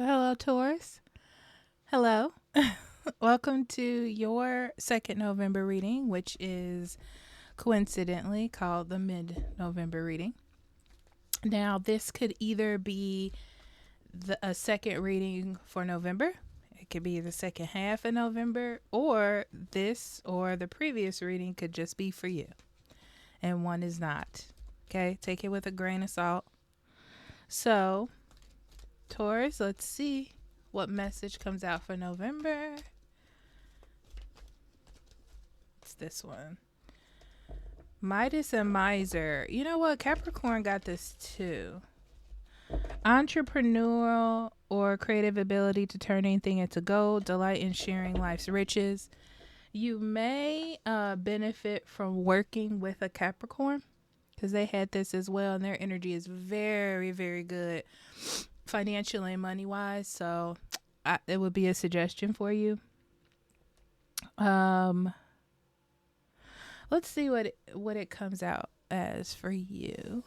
Hello, Taurus. Hello. Welcome to your second November reading, which is coincidentally called the mid November reading. Now, this could either be a second reading for November, it could be the second half of November, or this or the previous reading could just be for you, and one is not. Okay, take it with a grain of salt. So, Taurus, let's see what message comes out for November. It's this one. Midas and Miser. You know what? Capricorn got this too. Entrepreneurial or creative ability to turn anything into gold, delight in sharing life's riches. You may benefit from working with a Capricorn because they had this as well, and their energy is very, very good financially and money wise. So it would be a suggestion for you. Let's see what it comes out as for you.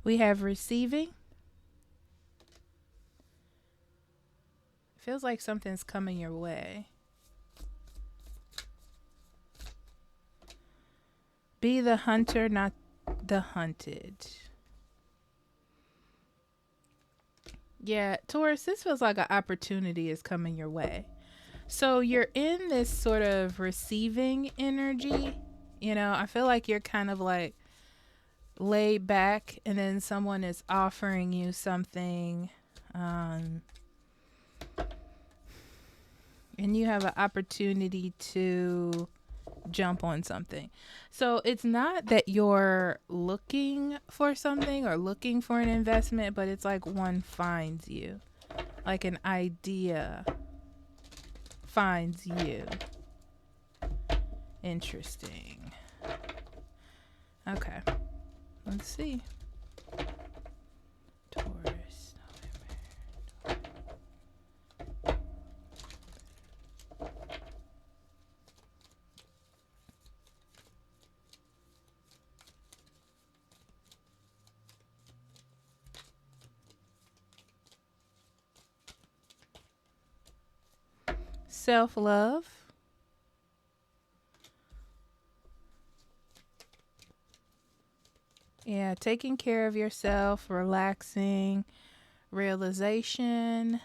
We have receiving. Feels like something's coming your way. Be the hunter, not the hunted. Yeah, Taurus, this feels like an opportunity is coming your way. So you're in this sort of receiving energy. You know, I feel like you're kind of like laid back, and then someone is offering you something, and you have an opportunity to jump on something. So it's not that you're looking for something or looking for an investment, but it's like one finds you, like an idea finds you. Interesting. Okay, let's see. Taurus, November. Self-love. Yeah, taking care of yourself, relaxing, realization.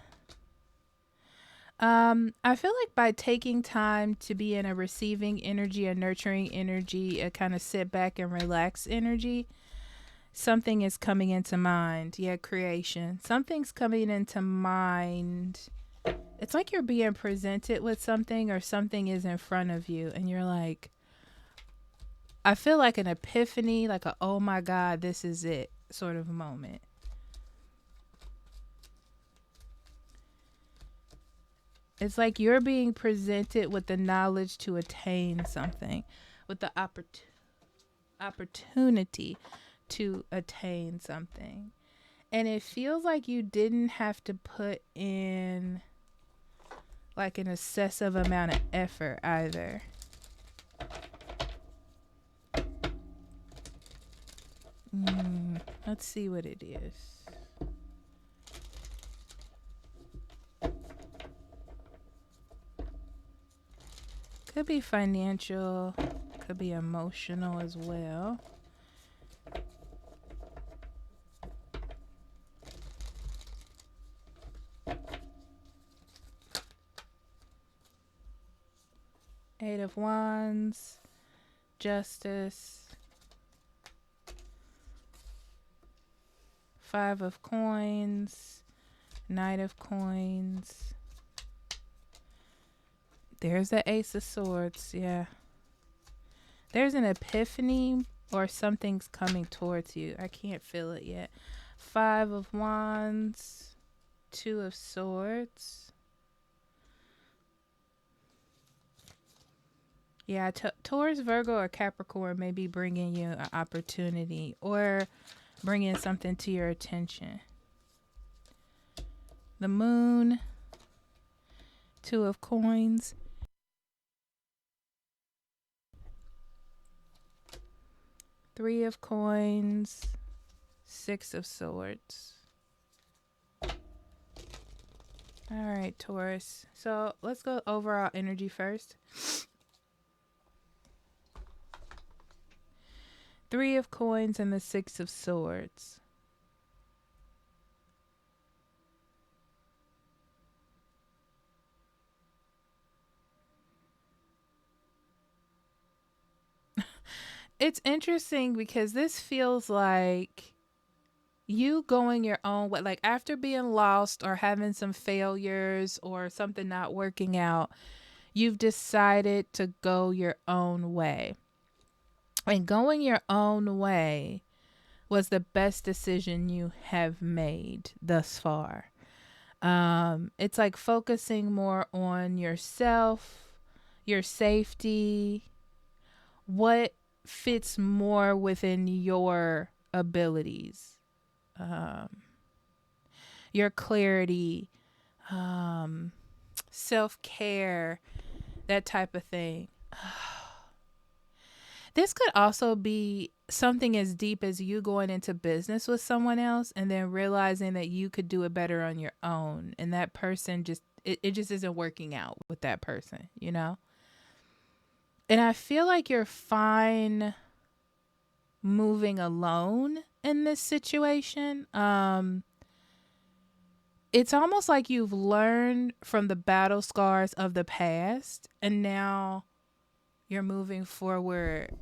I feel like by taking time to be in a receiving energy, a nurturing energy, a kind of sit back and relax energy, something is coming into mind. Yeah, creation. Something's coming into mind. It's like you're being presented with something, or something is in front of you and you're like, I feel like an epiphany, like a oh my God, this is it sort of moment. It's like you're being presented with the knowledge to attain something, with the opportunity to attain something. And it feels like you didn't have to put in like an excessive amount of effort either. Let's see what it is. Could be financial, could be emotional as well. Eight of Wands, Justice, Five of Coins, Knight of Coins. There's the Ace of Swords, yeah. There's an epiphany or something's coming towards you. I can't feel it yet. Five of Wands, Two of Swords. Yeah, Taurus, Virgo, or Capricorn may be bringing you an opportunity or bringing something to your attention. The Moon, Two of Coins. Three of Coins, Six of Swords. All right, Taurus. So let's go overall energy first. Three of Coins and the Six of Swords. It's interesting because this feels like you going your own way. Like after being lost or having some failures or something not working out, you've decided to go your own way. And going your own way was the best decision you have made thus far. It's like focusing more on yourself, your safety, what fits more within your abilities, your clarity, self-care, that type of thing. This could also be something as deep as you going into business with someone else and then realizing that you could do it better on your own. And that person just, it just isn't working out with that person, you know? And I feel like you're fine moving alone in this situation. It's almost like you've learned from the battle scars of the past and now you're moving forward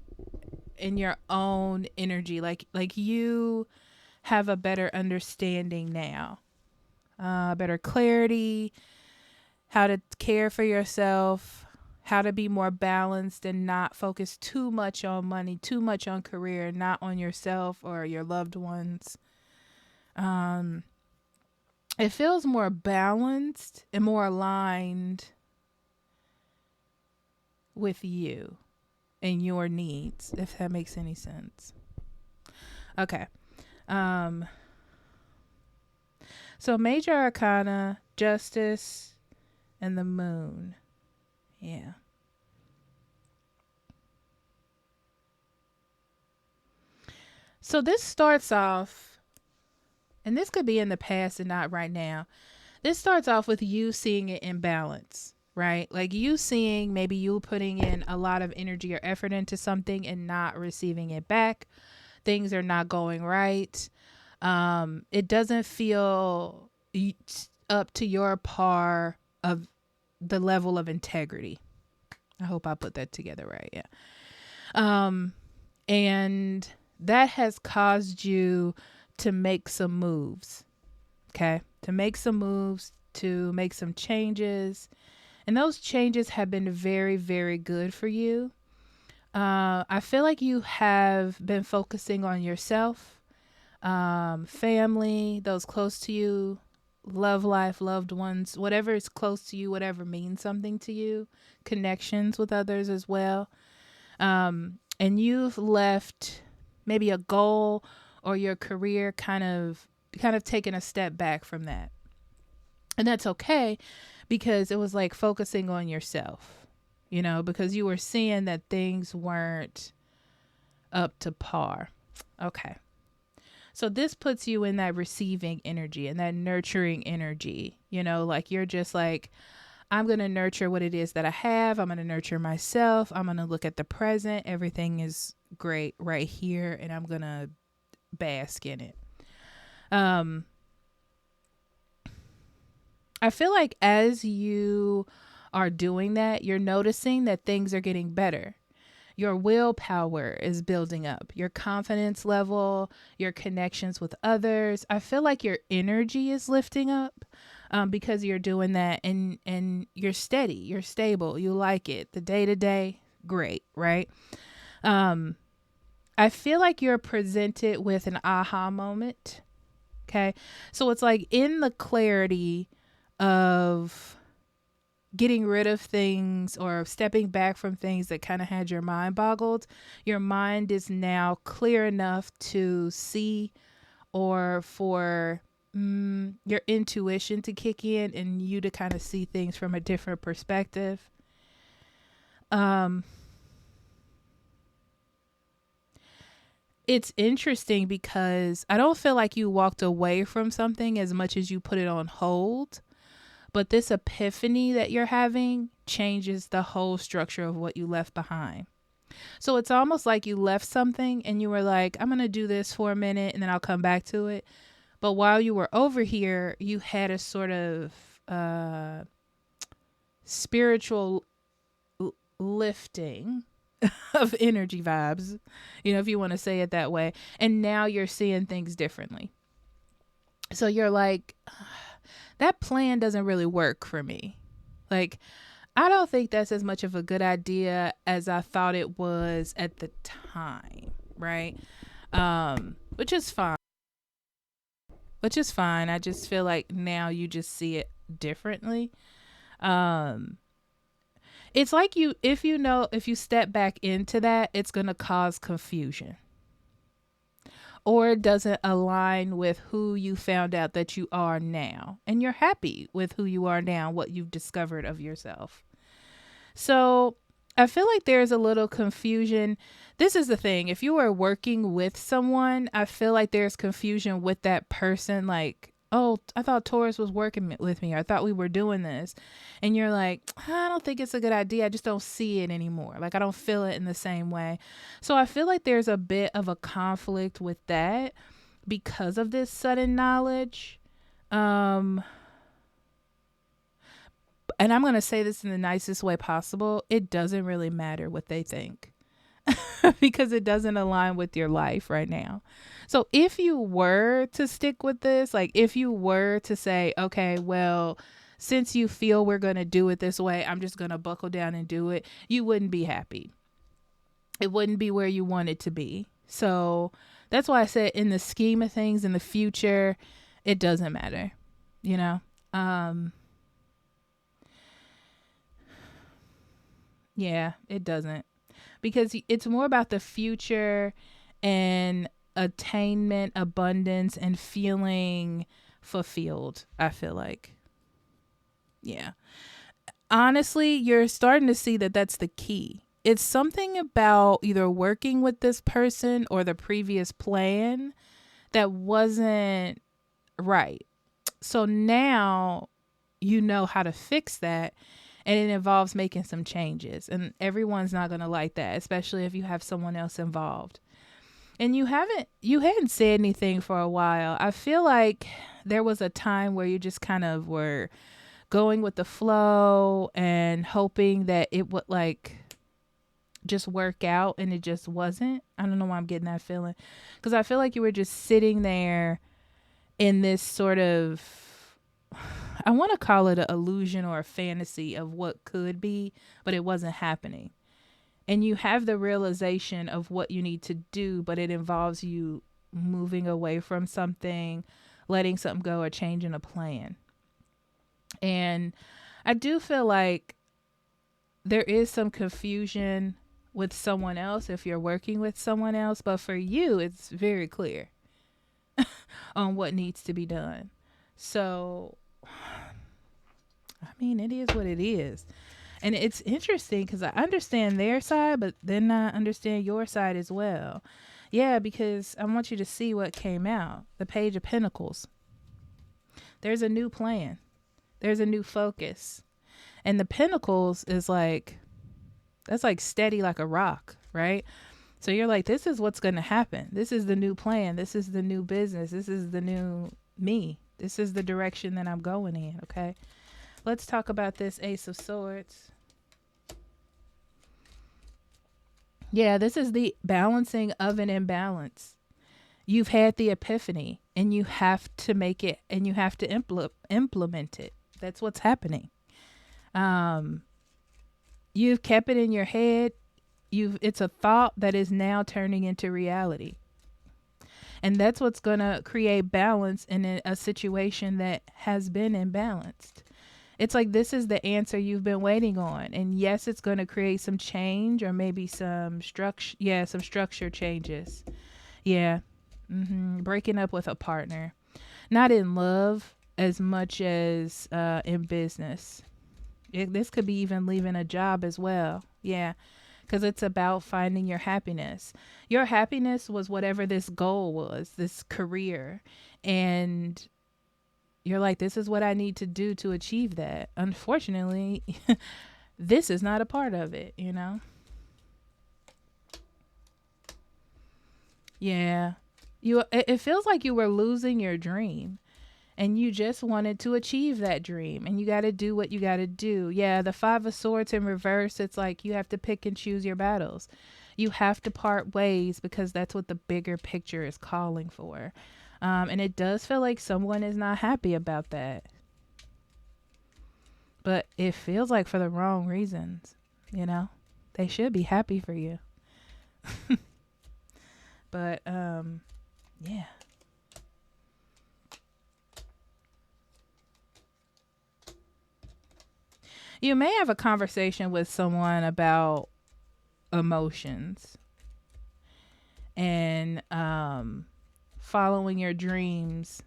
in your own energy. Like you have a better understanding now, better clarity, how to care for yourself, how to be more balanced and not focus too much on money, too much on career, not on yourself or your loved ones. It feels more balanced and more aligned with you and your needs, if that makes any sense. Okay. So major arcana, justice, and the moon. Yeah. So this starts off, and this could be in the past and not right now. This starts off with you seeing it in balance, right? Like you seeing maybe you putting in a lot of energy or effort into something and not receiving it back. Things are not going right. It doesn't feel up to your par of the level of integrity. I hope I put that together right. Yeah. And that has caused you to make some moves. Okay. To make some moves, to make some changes. And those changes have been very, very good for you. I feel like you have been focusing on yourself, family, those close to you, love life, loved ones, whatever is close to you, whatever means something to you, connections with others as well. And you've left maybe a goal or your career kind of taking a step back from that. And that's okay because it was like focusing on yourself, you know, because you were seeing that things weren't up to par. Okay. So this puts you in that receiving energy and that nurturing energy, you know, like you're just like, I'm going to nurture what it is that I have. I'm going to nurture myself. I'm going to look at the present. Everything is great right here. And I'm going to bask in it. I feel like as you are doing that, you're noticing that things are getting better. Your willpower is building up, your confidence level, your connections with others. I feel like your energy is lifting up because you're doing that and you're steady, you're stable, you like it. The day to day, great, right? I feel like you're presented with an aha moment. Okay. So it's like in the clarity of getting rid of things or stepping back from things that kind of had your mind boggled, your mind is now clear enough to see or for your intuition to kick in and you to kind of see things from a different perspective. it's interesting because I don't feel like you walked away from something as much as you put it on hold. But this epiphany that you're having changes the whole structure of what you left behind. So it's almost like you left something and you were like, I'm going to do this for a minute and then I'll come back to it. But while you were over here, you had a sort of spiritual lifting of energy vibes, if you want to say it that way. And now you're seeing things differently. So you're like, that plan doesn't really work for me. Like, I don't think that's as much of a good idea as I thought it was at the time, right? Which is fine. I just feel like now you just see it differently. It's like if you step back into that, it's going to cause confusion. Or it doesn't align with who you found out that you are now. And you're happy with who you are now, what you've discovered of yourself. So I feel like there's a little confusion. This is the thing. If you are working with someone, I feel like there's confusion with that person. Like, oh, I thought Taurus was working with me. I thought we were doing this. And you're like, I don't think it's a good idea. I just don't see it anymore. Like, I don't feel it in the same way. So I feel like there's a bit of a conflict with that because of this sudden knowledge. And I'm going to say this in the nicest way possible. It doesn't really matter what they think because it doesn't align with your life right now. So if you were to stick with this, like if you were to say, okay, well, since you feel we're going to do it this way, I'm just going to buckle down and do it. You wouldn't be happy. It wouldn't be where you want it to be. So that's why I said in the scheme of things in the future, it doesn't matter, Yeah, it doesn't. Because it's more about the future and attainment, abundance, and feeling fulfilled, I feel like. Yeah. Honestly, you're starting to see that that's the key. It's something about either working with this person or the previous plan that wasn't right. So now you know how to fix that. And it involves making some changes. And everyone's not going to like that, especially if you have someone else involved. And you hadn't said anything for a while. I feel like there was a time where you just kind of were going with the flow and hoping that it would like just work out, and it just wasn't. I don't know why I'm getting that feeling. Because I feel like you were just sitting there in this sort of, I want to call it an illusion or a fantasy of what could be, but it wasn't happening. And you have the realization of what you need to do, but it involves you moving away from something, letting something go, or changing a plan. And I do feel like there is some confusion with someone else if you're working with someone else, but for you, it's very clear on what needs to be done. So, I mean, it is what it is. And it's interesting because I understand their side, but then I understand your side as well. Yeah, because I want you to see what came out. The Page of Pentacles. There's a new plan. There's a new focus. And the Pentacles is like, that's like steady like a rock, right? So you're like, this is what's going to happen. This is the new plan. This is the new business. This is the new me. This is the direction that I'm going in, okay? Let's talk about this Ace of Swords. Yeah, this is the balancing of an imbalance. You've had the epiphany, and you have to make it, and you have to implement it. That's what's happening. You've kept it in your head. It's a thought that is now turning into reality. And that's what's going to create balance in a situation that has been imbalanced. It's like this is the answer you've been waiting on. And yes, it's going to create some change or maybe some structure. Yeah, some structure changes. Yeah. Breaking up with a partner. Not in love as much as in business. This could be even leaving a job as well. Yeah. because it's about finding your happiness. Your happiness was whatever this goal was, this career. And you're like, this is what I need to do to achieve that. Unfortunately, this is not a part of it, you know? Yeah. It feels like you were losing your dream and you just wanted to achieve that dream, and you got to do what you got to do. Yeah, the 5 of swords in reverse, it's like you have to pick and choose your battles. You have to part ways because that's what the bigger picture is calling for. And it does feel like someone is not happy about that. But it feels like for the wrong reasons, you know? They should be happy for you. But yeah. You may have a conversation with someone about emotions and following your dreams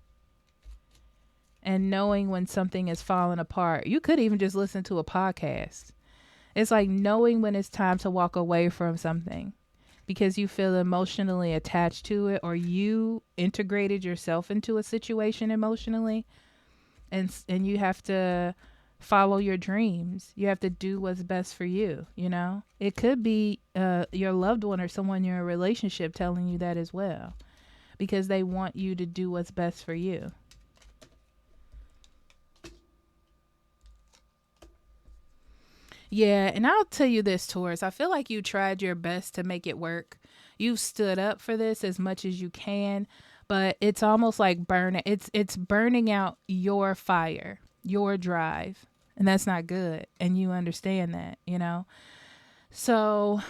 and knowing when something is falling apart. You could even just listen to a podcast. It's like knowing when it's time to walk away from something because you feel emotionally attached to it, or you integrated yourself into a situation emotionally, and you have to follow your dreams. You have to do what's best for you, you know? It could be your loved one or someone in your relationship telling you that as well, because they want you to do what's best for you. Yeah, and I'll tell you this, Taurus. I feel like you tried your best to make it work. You stood up for this as much as you can, but it's almost like burning. It's burning out your fire, your drive, and that's not good. And you understand that, you know. So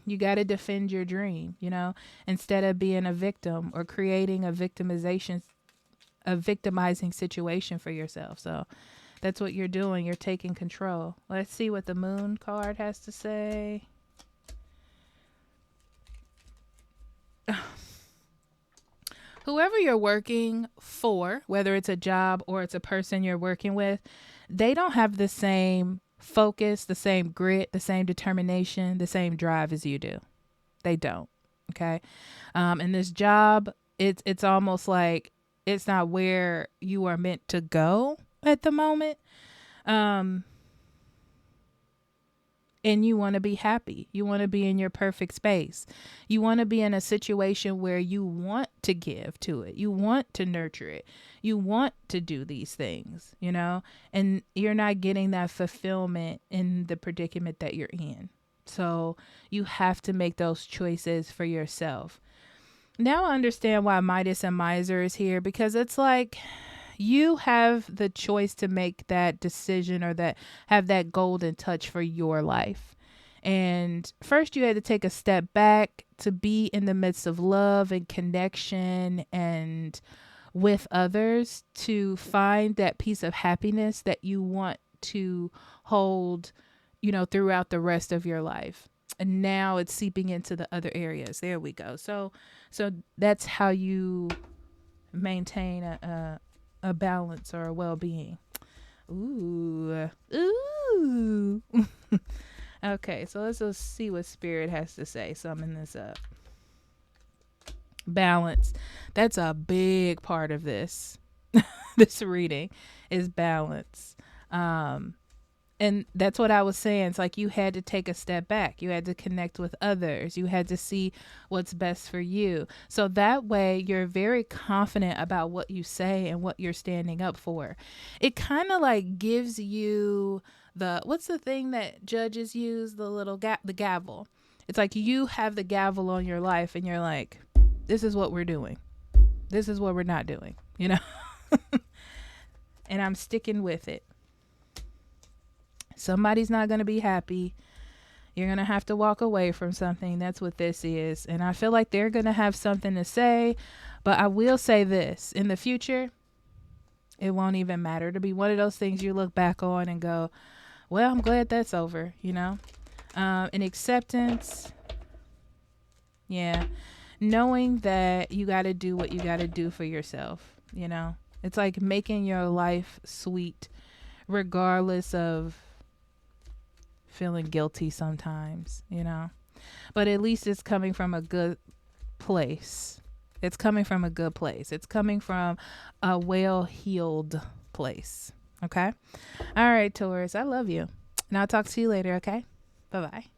you got to defend your dream, you know, instead of being a victim or creating a victimizing situation for yourself. So that's what you're doing. You're taking control. Let's see what the moon card has to say. Whoever you're working for, whether it's a job or it's a person you're working with, they don't have the same focus, the same grit, the same determination, the same drive as you do. They don't. Okay. And this job, it's almost like it's not where you are meant to go at the moment. And you want to be happy. You want to be in your perfect space. You want to be in a situation where you want to give to it. You want to nurture it. You want to do these things, you know, and you're not getting that fulfillment in the predicament that you're in. So you have to make those choices for yourself. Now I understand why Midas and Miser is here, because it's like you have the choice to make that decision or that have that golden touch for your life. And first you had to take a step back to be in the midst of love and connection and with others to find that piece of happiness that you want to hold, you know, throughout the rest of your life. And now it's seeping into the other areas. There we go. So that's how you maintain a balance or a well-being. Ooh. Okay, so let's just see what Spirit has to say. Summon this up. Balance. That's a big part of this. This reading is balance. And that's what I was saying. It's like you had to take a step back. You had to connect with others. You had to see what's best for you. So that way you're very confident about what you say and what you're standing up for. It kind of like gives you what's the thing that judges use? The little the gavel. It's like you have the gavel on your life and you're like, this is what we're doing. This is what we're not doing, you know? And I'm sticking with it. Somebody's not going to be happy. You're going to have to walk away from something. That's what this is. And I feel like they're going to have something to say. But I will say this. In the future, it won't even matter. To be one of those things you look back on and go, well, I'm glad that's over, you know? And acceptance. Yeah. Knowing that you got to do what you got to do for yourself, you know? It's like making your life sweet regardless of feeling guilty sometimes, but at least it's coming from a good place. It's coming from a good place. It's coming from a well-heeled place. Okay. All right, Taurus, I love you. And I'll talk to you later. Okay. Bye-bye.